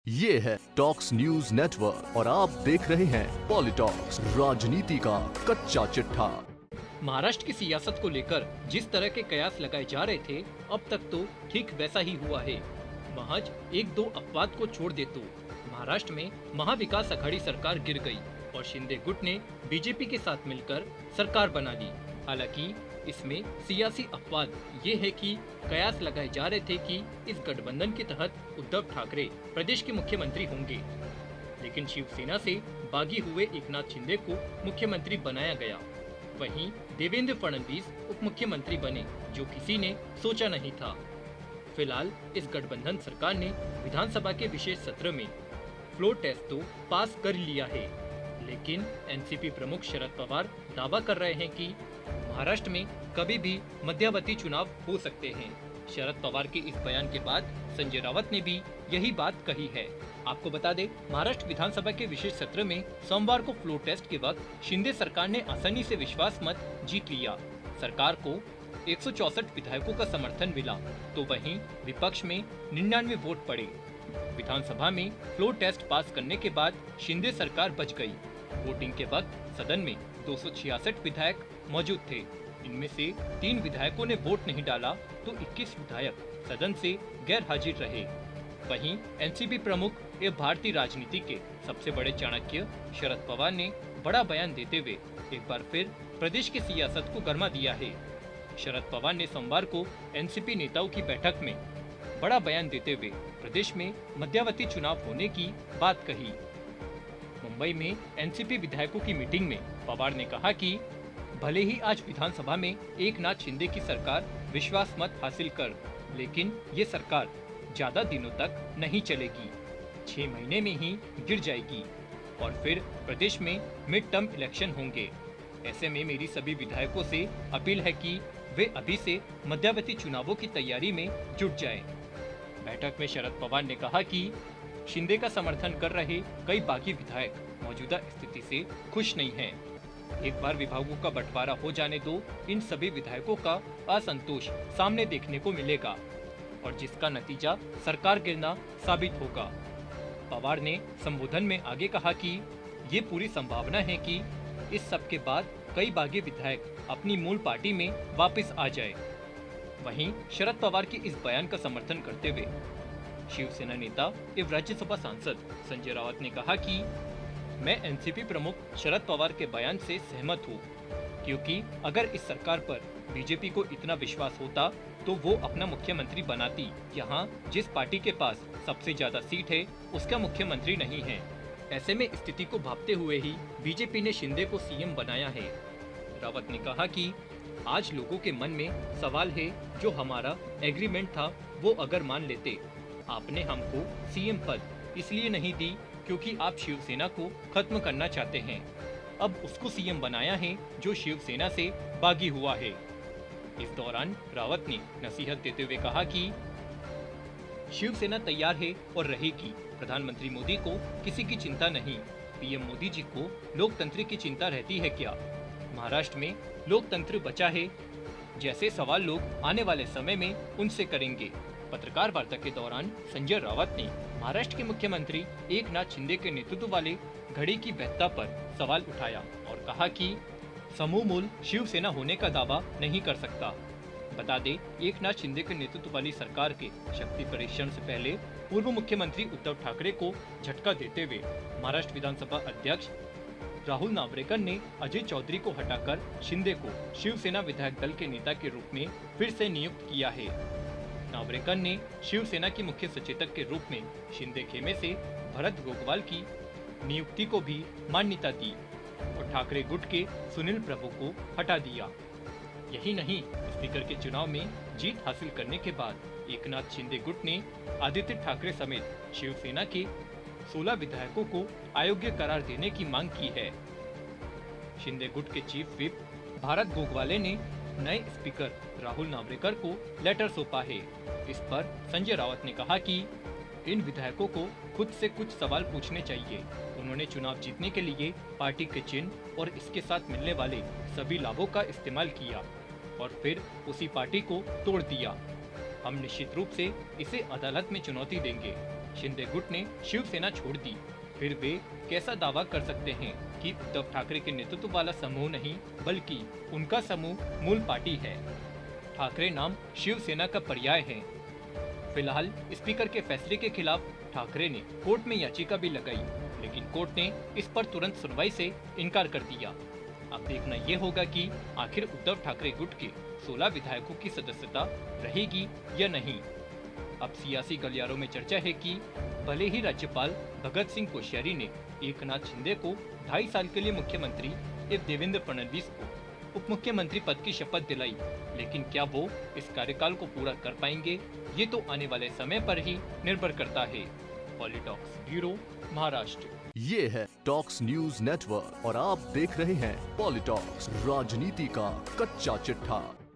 ये है talks news network और आप देख रहे हैं पॉलिटॉक्स, राजनीति का कच्चा चिट्ठा। महाराष्ट्र की सियासत को लेकर जिस तरह के कयास लगाए जा रहे थे, अब तक तो ठीक वैसा ही हुआ है। महज एक दो अपवाद को छोड़ दे तो महाराष्ट्र में महाविकास अघाड़ी सरकार गिर गई और शिंदे गुट ने बीजेपी के साथ मिलकर सरकार बना ली। हालांकि इसमें सियासी अपवाद ये है कि कयास लगाए जा रहे थे कि इस गठबंधन के तहत उद्धव ठाकरे प्रदेश के मुख्यमंत्री होंगे, लेकिन शिवसेना से बागी हुए एकनाथ शिंदे को मुख्यमंत्री बनाया गया। वहीं देवेंद्र फडणवीस उप मुख्यमंत्री बने, जो किसी ने सोचा नहीं था। फिलहाल इस गठबंधन सरकार ने विधानसभा के विशेष सत्र में फ्लोर टेस्ट तो पास कर लिया है, लेकिन एनसीपी प्रमुख शरद पवार दावा कर रहे हैं कि महाराष्ट्र में कभी भी मध्यावधि चुनाव हो सकते हैं। शरद पवार के इस बयान के बाद संजय राउत ने भी यही बात कही है। आपको बता दें, महाराष्ट्र विधानसभा के विशेष सत्र में सोमवार को फ्लोर टेस्ट के वक्त शिंदे सरकार ने आसानी से विश्वास मत जीत लिया। सरकार को 164 विधायकों का समर्थन मिला, तो वहीं विपक्ष में 99 वोट पड़े। विधानसभा में फ्लोर टेस्ट पास करने के बाद शिंदे सरकार बच गई। वोटिंग के वक्त सदन में 266 विधायक मौजूद थे। इनमें से 3 विधायकों ने वोट नहीं डाला, तो 21 विधायक सदन से गैर हाजिर रहे। वहीं एनसीपी प्रमुख एवं भारतीय राजनीति के सबसे बड़े चाणक्य शरद पवार ने बड़ा बयान देते हुए एक बार फिर प्रदेश की सियासत को गरमा दिया है। शरद पवार ने सोमवार को एनसीपी नेताओं की बैठक में बड़ा बयान देते हुए प्रदेश में मध्यावधि चुनाव होने की बात कही। मुंबई में एनसीपी विधायकों की मीटिंग में पवार ने कहा कि भले ही आज विधानसभा में एकनाथ शिंदे की सरकार विश्वास मत हासिल कर, लेकिन ये सरकार ज्यादा दिनों तक नहीं चलेगी। 6 महीने में ही गिर जाएगी और फिर प्रदेश में मिड टर्म इलेक्शन होंगे। ऐसे में मेरी सभी विधायकों से अपील है कि वे अभी से मध्यावधि चुनावों की तैयारी में जुट जाएं। बैठक में शरद पवार ने कहा कि शिंदे का समर्थन कर रहे कई बागी विधायक मौजूदा स्थिति से खुश नहीं हैं। एक बार विभागों का बंटवारा हो जाने दो, इन सभी विधायकों का असंतोष सामने देखने को मिलेगा और जिसका नतीजा सरकार गिरना साबित होगा। पवार ने संबोधन में आगे कहा कि ये पूरी संभावना है कि इस सब के बाद कई बागी विधायक अपनी मूल पार्टी में वापस आ जाए। वहीं शरद पवार के इस बयान का समर्थन करते हुए शिवसेना नेता एवं राज्यसभा सांसद संजय राउत ने कहा कि मैं एनसीपी प्रमुख शरद पवार के बयान से सहमत हूँ, क्योंकि अगर इस सरकार पर बीजेपी को इतना विश्वास होता तो वो अपना मुख्यमंत्री बनाती। यहाँ जिस पार्टी के पास सबसे ज्यादा सीट है उसका मुख्यमंत्री नहीं है। ऐसे में स्थिति को भांपते हुए ही बीजेपी ने शिंदे को सीएम बनाया है। रावत ने कहा कि आज लोगों के मन में सवाल है, जो हमारा एग्रीमेंट था वो अगर मान लेते। आपने हमको सीएम पद इसलिए नहीं दी क्योंकि आप शिवसेना को खत्म करना चाहते हैं। अब उसको सीएम बनाया है जो शिवसेना से बागी हुआ है। इस दौरान रावत ने नसीहत देते हुए कहा कि शिवसेना तैयार है और रहेगी। प्रधानमंत्री मोदी को किसी की चिंता नहीं। पीएम मोदी जी को लोकतंत्र की चिंता रहती है क्या? महाराष्ट्र में लोकतंत्र बचा है। जैसे सवाल लोग आने वाले समय में उनसे करेंगे। पत्रकार वार्ता के दौरान संजय राउत ने महाराष्ट्र के मुख्यमंत्री एकनाथ शिंदे के नेतृत्व वाले घड़ी की वैधता पर सवाल उठाया और कहा कि समूह मूल शिवसेना होने का दावा नहीं कर सकता। बता दें, एकनाथ शिंदे के नेतृत्व वाली सरकार के शक्ति परीक्षण से पहले पूर्व मुख्यमंत्री उद्धव ठाकरे को झटका देते हुए महाराष्ट्र विधानसभा अध्यक्ष राहुल नार्वेकर ने अजय चौधरी को हटाकर शिंदे को शिवसेना विधायक दल के नेता के रूप में फिर से नियुक्त किया है। नार्वेकर ने शिवसेना की मुख्य सचेतक के रूप में शिंदे खेमे से भरत गोगवाल की नियुक्ति को भी मान्यता दी और ठाकरे गुट के सुनील प्रभु को हटा दिया। यही नहीं, स्पीकर के चुनाव में जीत हासिल करने के बाद एकनाथ शिंदे गुट ने आदित्य ठाकरे समेत शिवसेना के 16 विधायकों को अयोग्य करार देने की मांग की है। शिंदे गुट के चीफ व्हिप भरत गोगवाले ने नए स्पीकर राहुल नार्वेकर को लेटर सौंपा है। इस पर संजय राउत ने कहा कि इन विधायकों को खुद से कुछ सवाल पूछने चाहिए। उन्होंने चुनाव जीतने के लिए पार्टी के चिन्ह और इसके साथ मिलने वाले सभी लाभों का इस्तेमाल किया और फिर उसी पार्टी को तोड़ दिया। हम निश्चित रूप से इसे अदालत में चुनौती देंगे। शिंदे गुट ने शिवसेना छोड़ दी, फिर वे कैसा दावा कर सकते हैं कि उद्धव ठाकरे के नेतृत्व वाला समूह नहीं बल्कि उनका समूह मूल पार्टी है। ठाकरे नाम शिवसेना का पर्याय है। फिलहाल स्पीकर के फैसले के खिलाफ ठाकरे ने कोर्ट में याचिका भी लगाई, लेकिन कोर्ट ने इस पर तुरंत सुनवाई से इनकार कर दिया। अब देखना ये होगा कि आखिर उद्धव ठाकरे गुट के 16 विधायकों की सदस्यता रहेगी या नहीं। अब सियासी गलियारों में चर्चा है कि भले ही राज्यपाल भगत सिंह कोश्यारी ने एकनाथ शिंदे को 2.5 साल के लिए मुख्यमंत्री एवं देवेंद्र फडणवीस को उप मुख्यमंत्री पद की शपथ दिलाई, लेकिन क्या वो इस कार्यकाल को पूरा कर पाएंगे, ये तो आने वाले समय पर ही निर्भर करता है। पॉलिटॉक्स ब्यूरो, महाराष्ट्र। ये है टॉक्स न्यूज नेटवर्क और आप देख रहे हैं पॉलिटॉक्स, राजनीति का कच्चा चिट्ठा।